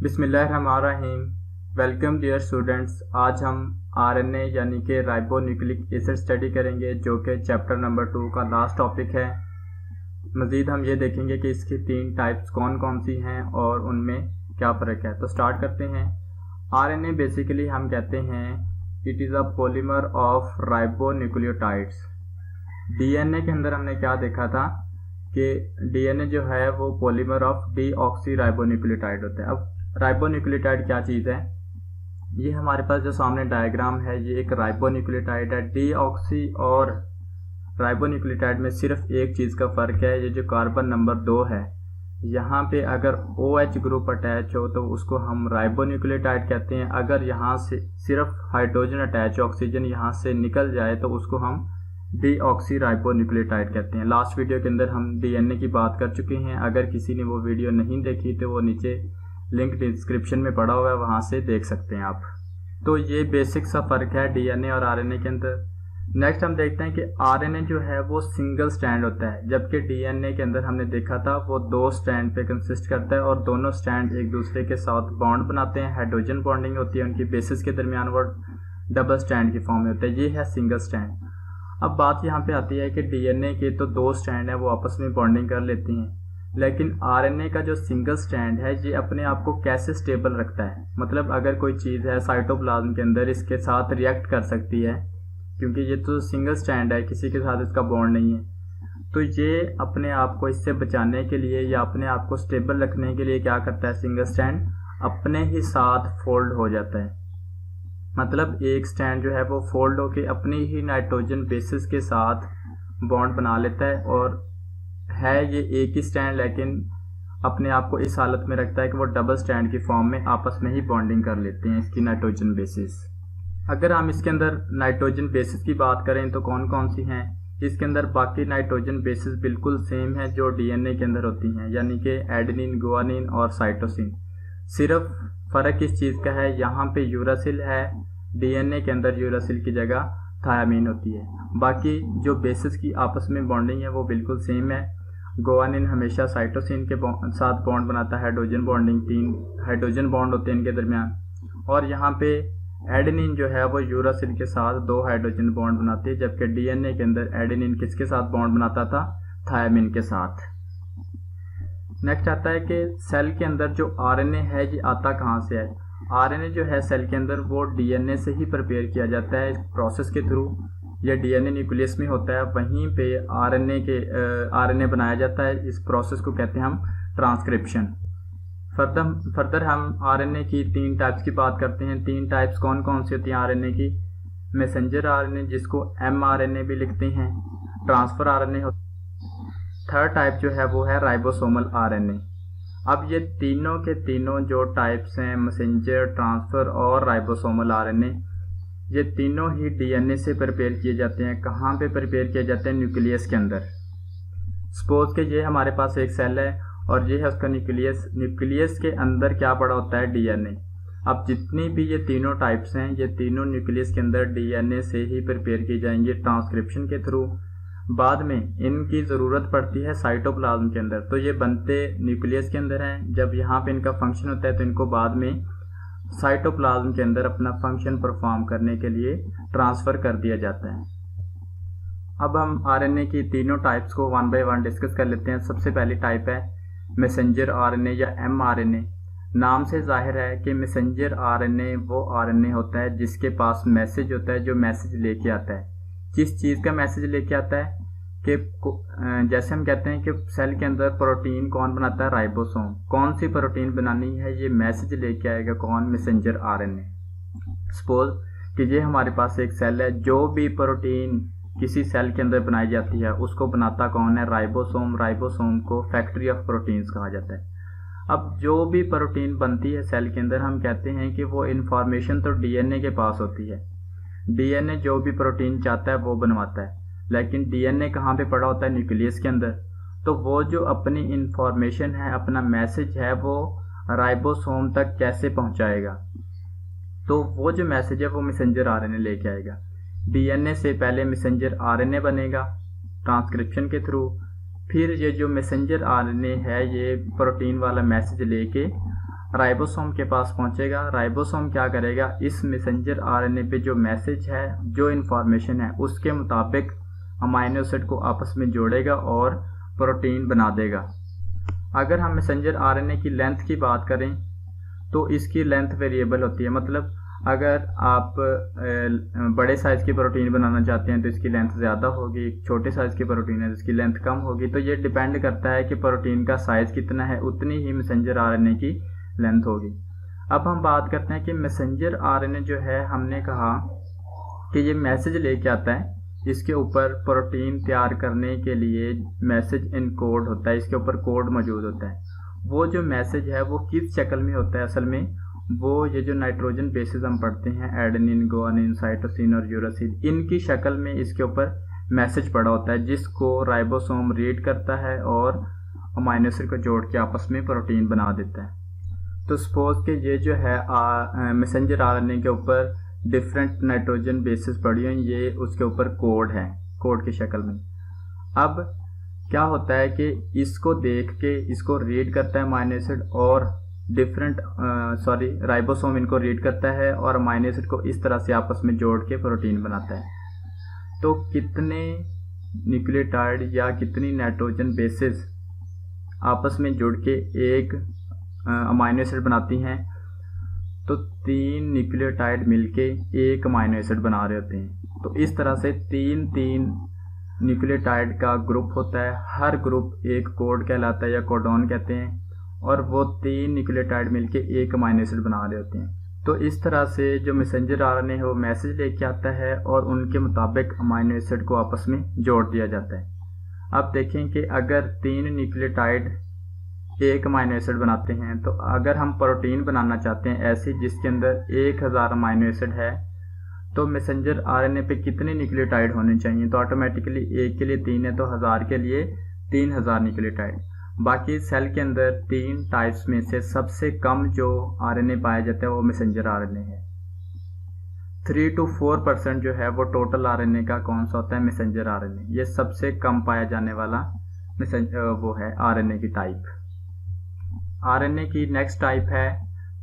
बिस्मिल्लाहिर्रहमानिर्रहीम। Welcome dear students. आज हम आरएनए यानी कि राइबोन्यूक्लिक एसिड स्टडी करेंगे, जो कि चैप्टर नंबर 2 का लास्ट टॉपिक है। मज़ीद हम ये देखेंगे कि इसकी 3 टाइप्स कौन कौन सी हैं और उनमें क्या फ़र्क है। तो स्टार्ट करते हैं। आरएनए बेसिकली हम कहते हैं it is a polymer of ribonucleotides. DNA के अंदर हमने क्या देखा था कि डीएनए जो है वो पॉलीमर ऑफ डीऑक्सी राइबोन्यूक्लियोटाइड होता है। अब राइबोन्यूक्लियोटाइड क्या चीज़ है? ये हमारे पास जो सामने डायग्राम है ये एक राइबोन्यूक्लियोटाइड है। डीऑक्सी और राइबोन्यूक्लियोटाइड में सिर्फ एक चीज़ का फ़र्क है, ये जो कार्बन नंबर 2 है यहाँ पे अगर OH ग्रुप अटैच हो तो उसको हम राइबोन्यूक्लियोटाइड कहते हैं। अगर यहाँ से सिर्फ हाइड्रोजन अटैच ऑक्सीजन यहाँ से निकल जाए तो उसको हम डीऑक्सी राइबोन्यूक्लियोटाइड कहते हैं। लास्ट वीडियो के अंदर हम डीएनए की बात कर चुके हैं। अगर किसी ने वो वीडियो नहीं देखी तो वो नीचे लिंक डिस्क्रिप्शन में पड़ा हुआ है, वहाँ से देख सकते हैं आप। तो ये बेसिक सा फ़र्क है डीएनए और आरएनए के अंदर। नेक्स्ट हम देखते हैं कि आरएनए जो है वो सिंगल स्ट्रैंड होता है, जबकि डीएनए के अंदर हमने देखा था वो 2 स्ट्रैंड पे कंसिस्ट करता है और दोनों स्ट्रैंड एक दूसरे के साथ बॉन्ड बनाते हैं। हाइड्रोजन बॉन्डिंग होती है उनकी बेसिस के दरमियान, वो डबल स्ट्रैंड की फॉर्म में होता है। ये है सिंगल स्ट्रैंड। अब बात यहाँ पे आती है कि डीएनए के तो 2 स्ट्रैंड है वो आपस में बॉन्डिंग कर लेती हैं, लेकिन आरएनए का जो सिंगल स्ट्रैंड है ये अपने आप को कैसे स्टेबल रखता है। मतलब अगर कोई चीज़ है साइटोप्लाज्म के अंदर इसके साथ रिएक्ट कर सकती है, क्योंकि ये तो सिंगल स्ट्रैंड है, किसी के साथ इसका बॉन्ड नहीं है। तो ये अपने आप को इससे बचाने के लिए या अपने आप को स्टेबल रखने के लिए क्या करता है, सिंगल स्ट्रैंड अपने ही साथ फोल्ड हो जाता है। मतलब एक स्ट्रैंड जो है वो फोल्ड होके अपनी ही नाइट्रोजन बेसिस के साथ बॉन्ड बना लेता है, और है ये एक ही स्ट्रैंड लेकिन अपने आप को इस हालत में रखता है कि वो डबल स्ट्रैंड की फॉर्म में आपस में ही बॉन्डिंग कर लेते हैं इसकी नाइट्रोजन बेसिस। अगर हम इसके अंदर नाइट्रोजन बेसिस की बात करें तो कौन कौन सी हैं? इसके अंदर बाकी नाइट्रोजन बेसिस बिल्कुल सेम है जो डीएनए के अंदर होती हैं, यानी कि एडेनिन, गुआनिन और साइटोसिन। सिर्फ फ़र्क इस चीज़ का है, यहाँ पे यूरासिल है, डीएनए के अंदर यूरासिल की जगह थायामीन होती है। बाकी जो बेसिस की आपस में बॉन्डिंग है वो बिल्कुल सेम है। गुआनिन हमेशा साइटोसिन के साथ बॉन्ड बनाता है, हाइड्रोजन बॉन्डिंग, 3 हाइड्रोजन बॉन्ड होते हैं इनके दरमियान। और यहाँ पे एडेनिन जो है वो यूरासिल के साथ 2 हाइड्रोजन बॉन्ड बनाती है, जबकि डीएनए के अंदर एडेनिन किसके साथ बॉन्ड बनाता था? थायामीन के साथ। नेक्स्ट आता है कि सेल के अंदर जो आरएनए है ये आता कहाँ से है? आरएनए जो है सेल के अंदर वो डीएनए से ही प्रिपेयर किया जाता है प्रोसेस के थ्रू। यह डीएनए न्यूक्लियस में होता है, वहीं पे आरएनए बनाया जाता है। इस प्रोसेस को कहते हैं हम ट्रांसक्रिप्शन। फर्दर हम आरएनए की 3 टाइप्स की बात करते हैं। 3 टाइप्स कौन कौन सी होती हैं आरएनए की? मैसेंजर आरएनए, जिसको mRNA भी लिखते हैं, ट्रांसफर आरएनए। थर्ड टाइप जो है वो है राइबोसोमल आरएनए। अब ये तीनों के तीनों जो टाइप्स हैं, मैसेंजर, ट्रांसफर और राइबोसोमल आरएनए, ये तीनों ही डीएनए से प्रिपेयर किए जाते हैं। कहाँ पे प्रिपेयर किए जाते हैं? न्यूक्लियस के अंदर। सपोज के ये हमारे पास एक सेल है और ये है उसका न्यूक्लियस। न्यूक्लियस के अंदर क्या पड़ा होता है? डीएनए। अब जितनी भी ये तीनों टाइप्स हैं ये तीनों न्यूक्लियस के अंदर डीएनए से ही प्रिपेयर की जाएंगी ट्रांसक्रिप्शन के थ्रू। बाद में इनकी ज़रूरत पड़ती है साइटोप्लाज्म के अंदर, तो ये बनते न्यूक्लियस के अंदर हैं। जब यहाँ पे इनका फंक्शन होता है तो इनको बाद में साइटोप्लाज्म के अंदर अपना फंक्शन परफॉर्म करने के लिए ट्रांसफ़र कर दिया जाता है। अब हम आरएनए की तीनों टाइप्स को 1 बाय 1 डिस्कस कर लेते हैं। सबसे पहली टाइप है मैसेंजर आरएनए या mRNA। नाम से जाहिर है कि मैसेंजर आरएनए वो आरएनए होता है जिसके पास मैसेज होता है, जो मैसेज लेके आता है। किस चीज़ का मैसेज लेके आता है? कि जैसे हम कहते हैं कि सेल के अंदर प्रोटीन कौन बनाता है? राइबोसोम। कौन सी प्रोटीन बनानी है ये मैसेज लेके आएगा कौन? Messenger RNA. सपोज कि ये हमारे पास एक सेल है, जो भी प्रोटीन किसी सेल के अंदर बनाई जाती है उसको बनाता कौन है? राइबोसोम। राइबोसोम को फैक्ट्री ऑफ प्रोटीन्स कहा जाता है। अब जो भी प्रोटीन बनती है सेल के अंदर हम कहते हैं कि वो इन्फॉर्मेशन तो डीएनए के पास होती है। डीएनए जो भी प्रोटीन चाहता है वो बनवाता है, लेकिन डीएनए कहाँ पे पड़ा होता है? न्यूक्लियस के अंदर। तो वो जो अपनी इंफॉर्मेशन है, अपना मैसेज है, वो राइबोसोम तक कैसे पहुँचाएगा? तो वो जो मैसेज है वो मैसेंजर आरएनए लेके आएगा। डीएनए से पहले मैसेंजर आरएनए बनेगा ट्रांसक्रिप्शन के थ्रू, फिर ये जो मैसेंजर आरएनए है ये प्रोटीन वाला मैसेज लेके राइबोसोम के पास पहुंचेगा। राइबोसोम क्या करेगा, इस मैसेंजर आरएनए पे जो मैसेज है, जो इन्फॉर्मेशन है, उसके मुताबिक अमाइनो एसिड को आपस में जोड़ेगा और प्रोटीन बना देगा। अगर हम मैसेंजर आरएनए की लेंथ की बात करें तो इसकी लेंथ वेरिएबल होती है। मतलब अगर आप बड़े साइज़ की प्रोटीन बनाना चाहते हैं तो इसकी लेंथ ज़्यादा होगी, छोटे साइज़ की प्रोटीन है तो इसकी लेंथ कम होगी। तो ये डिपेंड करता है कि प्रोटीन का साइज़ कितना है, उतनी ही मैसेंजर आरएनए की लेंथ होगी। अब हम बात करते हैं कि मैसेंजर आरएनए जो है, हमने कहा कि ये मैसेज लेके आता है, इसके ऊपर प्रोटीन तैयार करने के लिए मैसेज इनकोड होता है, इसके ऊपर कोड मौजूद होता है। वो जो मैसेज है वो किस शक्ल में होता है, असल में वो ये जो नाइट्रोजन बेसेस हम पढ़ते हैं, एडेनिन, गुआनिन, साइटोसिन और यूरासिल, इनकी शक्ल में इसके ऊपर मैसेज पड़ा होता है, जिसको राइबोसोम रीड करता है और अमाइनो एसिड को जोड़ के आपस में प्रोटीन बना देता है। तो सपोज कि ये जो है मैसेंजर आरएनए के ऊपर डिफरेंट नाइट्रोजन बेसेस पड़ी हुई, ये उसके ऊपर कोड है, कोड की शक्ल में। अब क्या होता है कि इसको देख के इसको रीड करता है अमाइनो एसिड और राइबोसोम इनको रीड करता है और अमाइनो एसिड को इस तरह से आपस में जोड़ के प्रोटीन बनाता है। तो कितने न्यूक्लियोटाइड या कितनी नाइट्रोजन बेसेस आपस में जुड़ के एक अमाइनो एसिड बनाती हैं, तो 3 न्यूक्लियोटाइड मिलके एक अमाइनो एसिड बना रहे होते हैं। तो इस तरह से 3 न्यूक्लियोटाइड का ग्रुप होता है, हर ग्रुप एक कोड कहलाता है या कोडॉन कहते हैं, और वो 3 न्यूक्लियोटाइड मिलके एक अमाइनो एसिड बना रहे होते हैं। तो इस तरह से जो मैसेंजर आरएनए है वो मैसेज लेके आता है और उनके मुताबिक अमाइनो एसिड को आपस में जोड़ दिया जाता है। अब देखें कि अगर 3 न्यूक्लियोटाइड एक अमाइनो एसिड बनाते हैं, तो अगर हम प्रोटीन बनाना चाहते हैं ऐसी जिसके अंदर 1000 अमाइनो एसिड है, तो मैसेंजर आरएनए पे कितने न्यूक्लियोटाइड होने चाहिए? तो ऑटोमेटिकली एक के लिए 3 है तो 1000 के लिए 3000 न्यूक्लियोटाइड। बाकी सेल के अंदर 3 टाइप्स में से सबसे कम जो आरएनए पाया जाता है वो मैसेंजर आरएनए है। 3 to 4% जो है वो टोटल आरएनए का कौन सा होता है? Messenger RNA. ये सबसे कम पाया जाने वाला वो है आरएनए की टाइप। आरएनए की नेक्स्ट टाइप है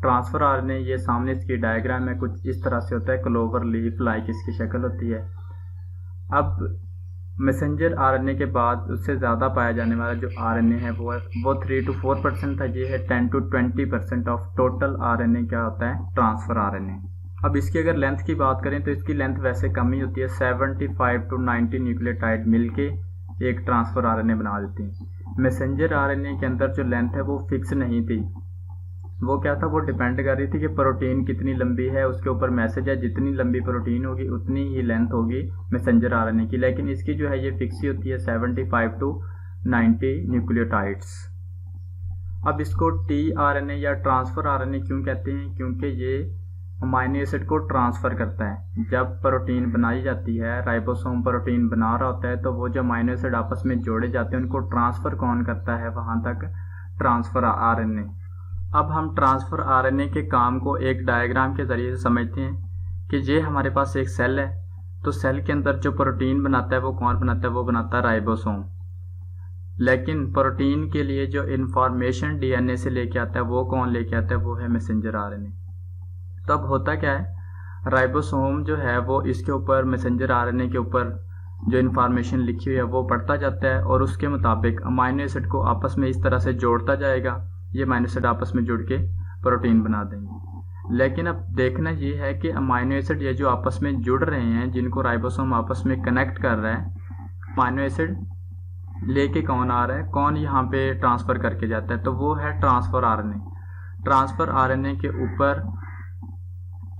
ट्रांसफर आरएनए। ये सामने इसकी डायग्राम में कुछ इस तरह से होता है, क्लोवर लीफ लाइक इसकी शक्ल होती है। अब मैसेंजर आरएनए के बाद उससे ज़्यादा पाया जाने वाला जो आरएनए है वो 3 to 4% था। ये है 10 to 20% ऑफ टोटल आरएनए क्या होता है? Transfer RNA. अब इसकी अगर लेंथ की बात करें तो इसकी लेंथ वैसे कम ही होती है, 75 to 90 न्यूक्लियोटाइड मिलके एक ट्रांसफर आरएनए बना देते हैं। मैसेंजर आरएनए के अंदर जो लेंथ है वो फिक्स नहीं थी, वो क्या था, वो डिपेंड कर रही थी कि प्रोटीन कितनी लंबी है, उसके ऊपर मैसेज है, जितनी लंबी प्रोटीन होगी उतनी ही लेंथ होगी मैसेंजर आरएनए की। लेकिन इसकी जो है ये फिक्स ही होती है 75 to 90 न्यूक्लियोटाइड्स। अब इसको टीआरएनए या ट्रांसफर आरएनए क्यों कहते हैं? क्योंकि ये अमाइनो एसिड को ट्रांसफ़र करता है। जब प्रोटीन बनाई जाती है, राइबोसोम प्रोटीन बना रहा होता है, तो वो जो अमाइनो एसिड आपस में जोड़े जाते हैं उनको ट्रांसफ़र कौन करता है वहाँ तक? Transfer RNA. अब हम ट्रांसफ़र आरएनए के काम को एक डायग्राम के ज़रिए से समझते हैं कि ये हमारे पास एक सेल है, तो सेल के अंदर जो प्रोटीन बनाता है वो कौन बनाता है? वो बनाता है राइबोसोम। लेकिन प्रोटीन के लिए जो इन्फॉर्मेशन डीएनए से लेके आता है वो कौन लेके आता है? वो है मैसेंजर आरएनए। तो अब होता क्या है, राइबोसोम जो है वो इसके ऊपर मैसेंजर आरएनए के ऊपर जो इन्फॉर्मेशन लिखी हुई है वो पढ़ता जाता है और उसके मुताबिक अमाइनो एसिड को आपस में इस तरह से जोड़ता जाएगा। ये अमाइनो एसिड आपस में जुड़ के प्रोटीन बना देंगे। लेकिन अब देखना ये है कि अमाइनो एसिड ये जो आपस में जुड़ रहे हैं, जिनको राइबोसोम आपस में कनेक्ट कर रहा है, अमाइनो एसिड लेके कौन आ रहा है, कौन यहाँ पे ट्रांसफ़र करके जाता है? तो वो है ट्रांसफ़र आरएनए। ट्रांसफ़र आरएनए के ऊपर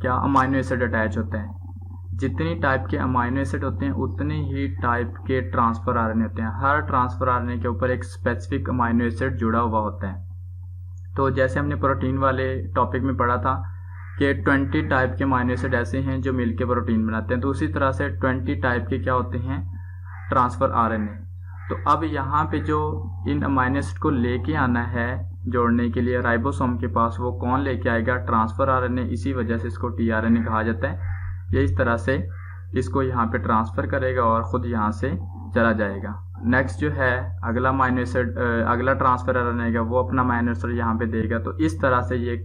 क्या अमाइनो एसिड अटैच होता है। जितनी टाइप के अमाइनो एसिड होते हैं उतने ही टाइप के ट्रांसफ़र आरएनए होते हैं। हर ट्रांसफ़र आरएनए के ऊपर एक स्पेसिफिक अमाइनो एसिड जुड़ा हुआ होता है। तो जैसे हमने प्रोटीन वाले टॉपिक में पढ़ा था कि 20 टाइप के अमाइनो एसिड ऐसे हैं जो मिलकर प्रोटीन बनाते हैं, तो उसी तरह से 20 टाइप के क्या होते हैं? Transfer RNA. तो अब यहाँ पे जो इन अमाइनो एसिड को लेके आना है जोड़ने के लिए राइबोसोम के पास, वो कौन लेके आएगा? Transfer RNA. इसी वजह से इसको टीआरएनए कहा जाता है। ये इस तरह से इसको यहाँ पे ट्रांसफ़र करेगा और ख़ुद यहाँ से चला जाएगा। नेक्स्ट जो है अगला अमीनो एसिड अगला ट्रांसफर आरएनए का वो अपना अमीनो एसिड यहाँ पे देगा। तो इस तरह से ये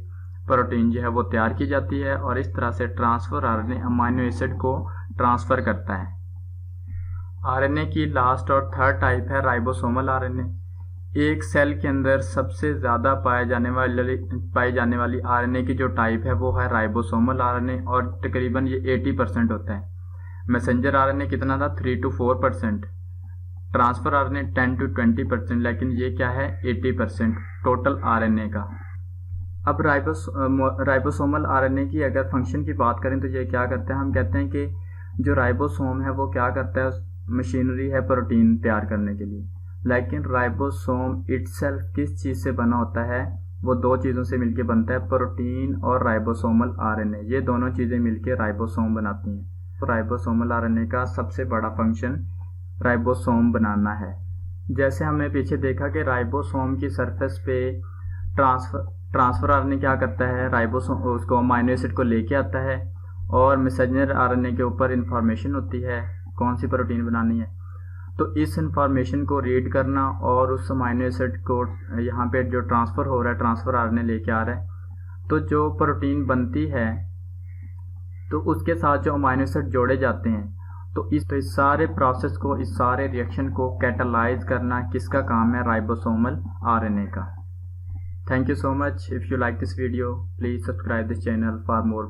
प्रोटीन जो है वो तैयार की जाती है और इस तरह से ट्रांसफर आरएनए अमीनो एसिड को ट्रांसफर करता है। आरएनए की लास्ट और थर्ड टाइप है राइबोसोमल आरएनए। एक सेल के अंदर सबसे ज़्यादा पाई जाने वाली आरएनए की जो टाइप है वो है राइबोसोमल आरएनए और तकरीबन ये 80% होता है। मैसेंजर आरएनए कितना था 3 to 4%, ट्रांसफर आरएनए 10 to 20%, लेकिन ये क्या है 80% टोटल आरएनए का। अब राइबोसोमल आरएनए की अगर फंक्शन की बात करें तो ये क्या करता है, हम कहते हैं कि जो राइबोसोम है वो क्या करता है, मशीनरी है प्रोटीन तैयार करने के लिए। लेकिन राइबोसोम इटसेल्फ किस चीज़ से बना होता है, वो दो चीज़ों से मिलके बनता है, प्रोटीन और राइबोसोमल आरएनए। ये दोनों चीज़ें मिलके राइबोसोम बनाती हैं। तो राइबोसोमल आरएनए का सबसे बड़ा फंक्शन राइबोसोम बनाना है। जैसे हमने पीछे देखा कि राइबोसोम की सरफेस पे ट्रांसफर आरएनए क्या करता है, राइबोसोम उसको अमीनो एसिड को लेके आता है और मैसेंजर आरएनए के ऊपर इंफॉर्मेशन होती है कौन सी प्रोटीन बनानी है। तो इस इंफॉर्मेशन को रीड करना और उस अमीनो एसिड को यहाँ पे जो ट्रांसफ़र हो रहा है, ट्रांसफ़र आरएनए लेके आ रहा है, तो जो प्रोटीन बनती है तो उसके साथ जो अमीनो एसिड जोड़े जाते हैं, तो इस सारे प्रोसेस को, इस सारे रिएक्शन को कैटालाइज करना किसका काम है, राइबोसोमल आरएनए का। Thank you so much. If you like this video please subscribe this channel for more